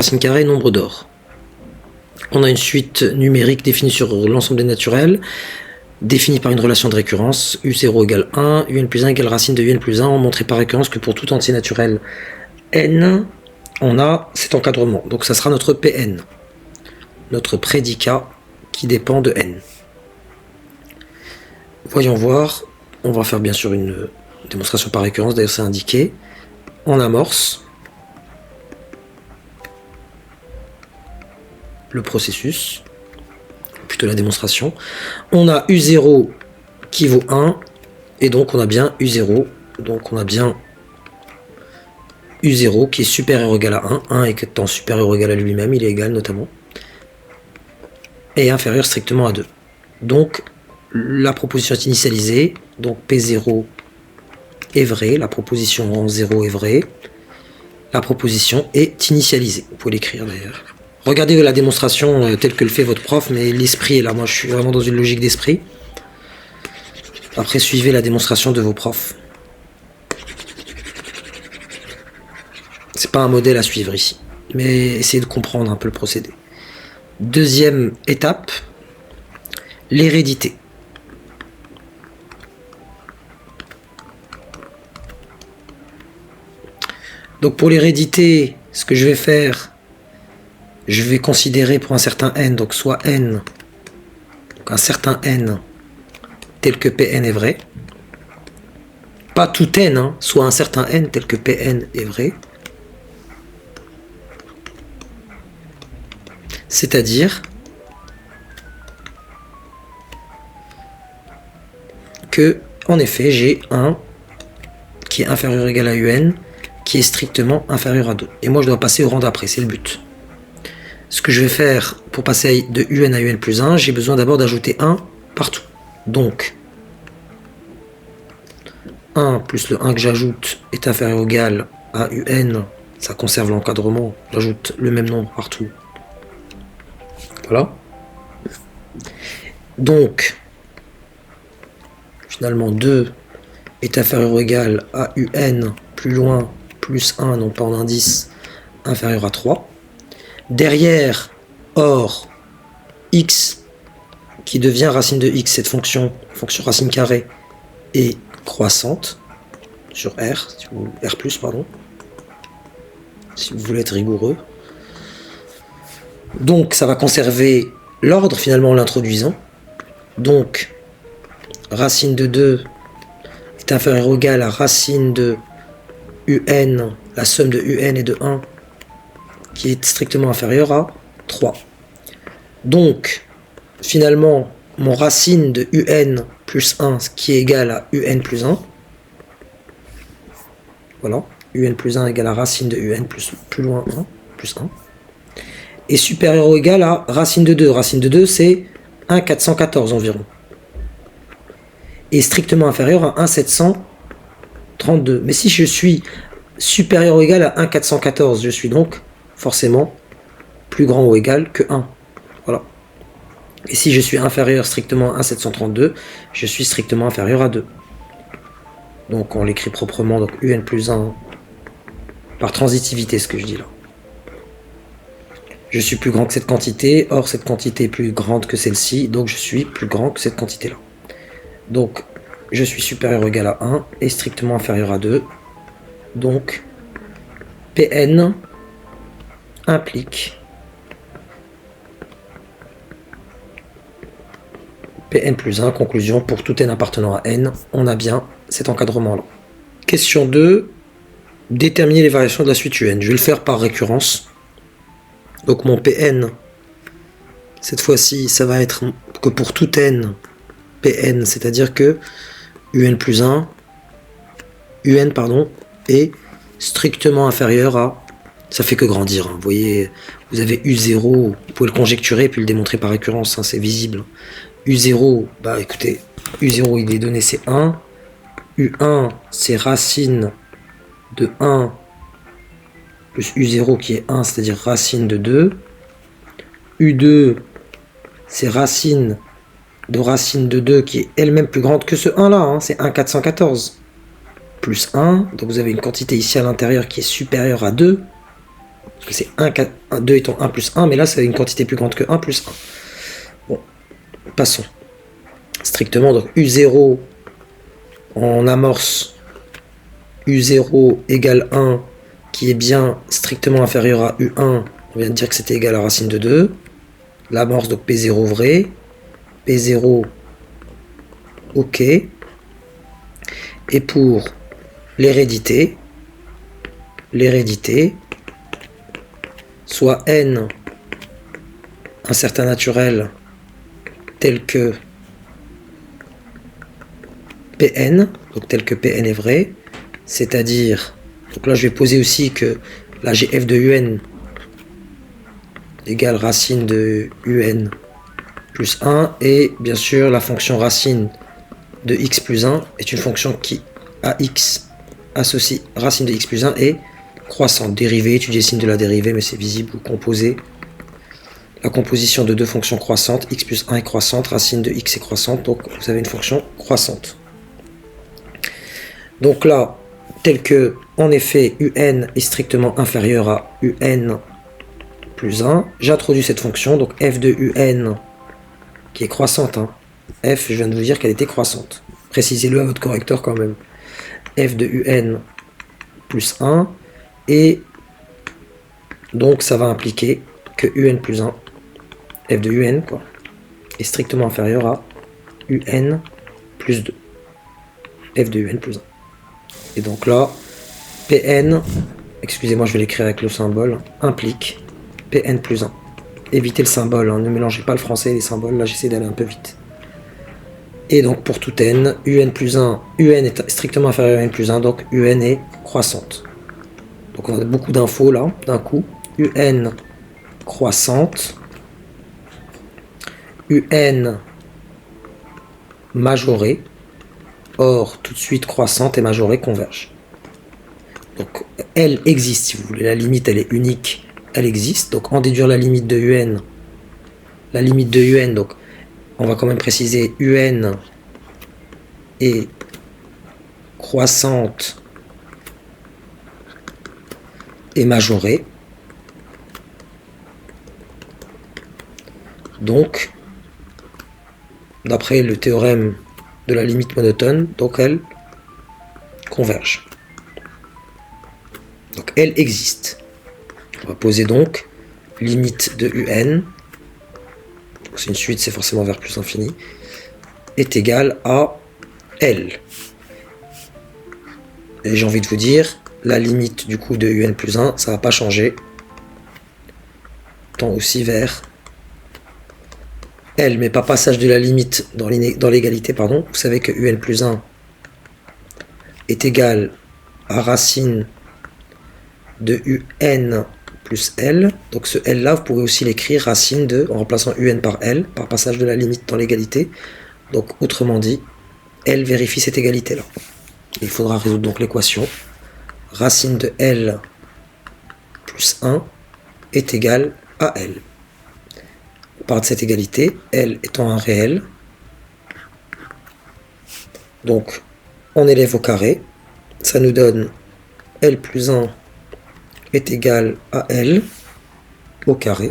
racine carrée, nombre d'or. On a une suite numérique définie sur l'ensemble des naturels, définie par une relation de récurrence, U0 égale 1, UN plus 1 égale racine de UN plus 1, on montrait par récurrence que pour tout entier naturel n, on a cet encadrement. Donc ça sera notre Pn, notre prédicat qui dépend de n. Voyons voir, on va faire bien sûr une démonstration par récurrence, d'ailleurs c'est indiqué. On amorce le processus, plutôt la démonstration. On a U0 qui vaut 1, et donc on a bien U0, donc on a bien U0 qui est supérieur ou égal à 1, 1 étant supérieur ou égal à lui-même, il est égal notamment, et inférieur strictement à 2. Donc la proposition est initialisée, donc P0 est vrai, la proposition en 0 est vraie, la proposition est initialisée. Vous pouvez l'écrire d'ailleurs. Regardez la démonstration telle que le fait votre prof, mais l'esprit est là. Moi, je suis vraiment dans une logique d'esprit. Après, suivez la démonstration de vos profs. C'est pas un modèle à suivre ici, mais essayez de comprendre un peu le procédé. Deuxième étape, l'hérédité. Donc pour l'hérédité, ce que je vais faire, je vais considérer pour un certain n, donc soit n, donc un certain n, tel que Pn est vrai. Pas tout n, hein, soit un certain n tel que Pn est vrai. C'est-à-dire que, en effet, j'ai un qui est inférieur ou égal à un, qui est strictement inférieur à 2. Et moi, je dois passer au rang d'après, c'est le but. Ce que je vais faire pour passer de un à un plus 1, j'ai besoin d'abord d'ajouter 1 partout. Donc, 1 plus le 1 que j'ajoute est inférieur ou égal à un, ça conserve l'encadrement, j'ajoute le même nombre partout. Voilà. Donc, finalement, 2 est inférieur ou égal à un, plus loin, plus 1, non pas en indice, inférieur à 3. Derrière, or, x, qui devient racine de x, cette fonction racine carrée, est croissante sur R, R+, pardon, si vous voulez être rigoureux. Donc, ça va conserver l'ordre, finalement, en l'introduisant. Donc, racine de 2 est inférieur ou égal à racine de un, la somme de un et de 1, qui est strictement inférieur à 3. Donc, finalement, mon racine de un plus 1, ce qui est égal à un plus 1, voilà, un plus 1 égale à racine de un plus loin 1, plus 1, est supérieur ou égal à racine de 2. Racine de 2, c'est 1,414 environ. Et strictement inférieur à 1,732. Mais si je suis supérieur ou égal à 1,414, je suis donc forcément plus grand ou égal que 1. Voilà. Et si je suis inférieur strictement à 1,732, je suis strictement inférieur à 2. Donc on l'écrit proprement, donc un plus 1 par transitivité, ce que je dis là. Je suis plus grand que cette quantité, or cette quantité est plus grande que celle-ci, donc je suis plus grand que cette quantité-là. Donc je suis supérieur ou égal à 1 et strictement inférieur à 2. Donc Pn implique Pn plus 1, conclusion, pour tout n appartenant à n, on a bien cet encadrement-là. Question 2, déterminer les variations de la suite un. Je vais le faire par récurrence. Donc mon Pn, cette fois-ci, ça va être que pour tout n, Pn, c'est-à-dire que un plus 1, un, pardon, est strictement inférieur à, ça fait que grandir, hein. Vous voyez, vous avez U0, vous pouvez le conjecturer puis le démontrer par récurrence, hein, c'est visible. U0, bah écoutez, U0 il est donné, c'est 1, U1 c'est racine de 1 plus U0 qui est 1, c'est-à-dire racine de 2, U2 c'est racine de 2 qui est elle-même plus grande que ce 1 là, hein, c'est 1,414 plus 1, donc vous avez une quantité ici à l'intérieur qui est supérieure à 2, parce que c'est 2 étant 1 plus 1, mais là c'est une quantité plus grande que 1 plus 1. Bon, passons. Strictement, donc U0 en amorce, U0 égale 1, qui est bien strictement inférieur à U1, on vient de dire que c'était égal à racine de 2. L'amorce, donc P0 vrai, P0 ok. Et pour l'hérédité, soit n un certain naturel tel que Pn, donc tel que Pn est vrai, c'est-à-dire, donc là je vais poser aussi que là j'ai f de un égale racine de un plus 1, et bien sûr la fonction racine de x plus 1 est une fonction qui à x associe racine de x plus 1 et croissante. Dérivée, étudier signe de la dérivée, mais c'est visible ou composé. La composition de deux fonctions croissantes, x plus 1 est croissante, racine de x est croissante, donc vous avez une fonction croissante. Donc là, tel que, en effet, un est strictement inférieur à un plus 1, j'introduis cette fonction, donc f de un, qui est croissante, hein. F, je viens de vous dire qu'elle était croissante. Précisez-le à votre correcteur quand même. F de un plus 1, et donc ça va impliquer que un plus 1, f de un, quoi, est strictement inférieur à un plus 2. F de un plus 1. Et donc là, Pn, excusez-moi, je vais l'écrire avec le symbole, implique Pn plus 1. Évitez le symbole, hein, ne mélangez pas le français et les symboles, là j'essaie d'aller un peu vite. Et donc pour tout n, un plus 1, un est strictement inférieur à n plus 1, donc un est croissante. Donc on a beaucoup d'infos là, d'un coup. Un croissante, un majorée, or tout de suite croissante et majorée convergent. Donc elle existe si vous voulez, la limite elle est unique, elle existe. Donc en déduire la limite de un, donc on va quand même préciser un est croissante et majorée. Donc, d'après le théorème de la limite monotone, donc elle converge. Donc elle existe. On va poser donc limite de un, c'est une suite, c'est forcément vers plus infini, est égal à L. Et j'ai envie de vous dire, la limite du coup de un plus 1, ça va pas changer. Tend aussi vers L, mais pas passage de la limite dans l'égalité, pardon. Vous savez que un plus 1 est égal à racine de un plus L. Donc ce L là, vous pouvez aussi l'écrire racine de, en remplaçant un par L, par passage de la limite dans l'égalité. Donc autrement dit, L vérifie cette égalité là. Il faudra résoudre donc l'équation. Racine de L plus 1 est égal à L. On part de cette égalité, L étant un réel. Donc on élève au carré. Ça nous donne L plus 1 est égal à L au carré.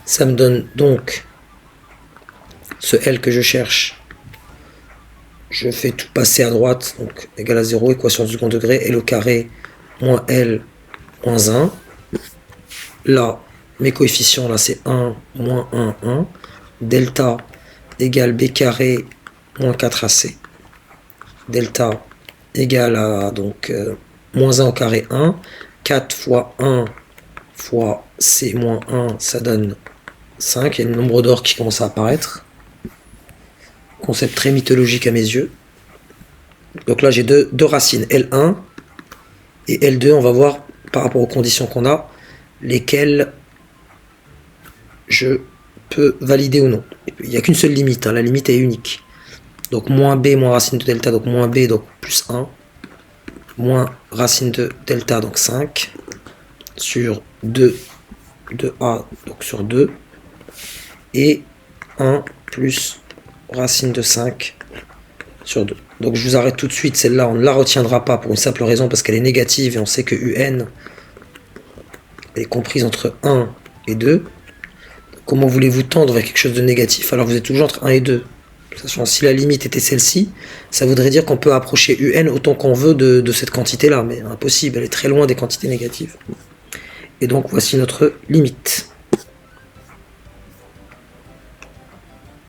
Ça me donne donc ce L que je cherche. Je fais tout passer à droite, donc égal à 0, équation du second degré, L au carré moins L moins 1. Là, mes coefficients, là c'est 1, moins 1, 1. Delta égale B carré moins 4AC. Delta égale à donc moins 1 au carré 1. 4 fois 1 fois C moins 1, ça donne 5. Il y a le nombre d'or qui commence à apparaître. Concept très mythologique à mes yeux. Donc là j'ai deux racines, L1 et L2. On va voir par rapport aux conditions qu'on a, lesquelles je peux valider ou non. Il n'y a qu'une seule limite, hein, la limite est unique. Donc moins B moins racine de delta, donc moins B, donc plus 1, moins racine de delta, donc 5, sur 2 de A, donc sur 2, et 1 plus racine de 5 sur 2. Donc je vous arrête tout de suite, celle-là on ne la retiendra pas pour une simple raison, parce qu'elle est négative et on sait que un elle est comprise entre 1 et 2. Comment voulez-vous tendre vers quelque chose de négatif alors vous êtes toujours entre 1 et 2? De toute façon, si la limite était celle-ci, ça voudrait dire qu'on peut approcher UN autant qu'on veut de cette quantité-là, mais impossible, elle est très loin des quantités négatives. Et donc voici notre limite.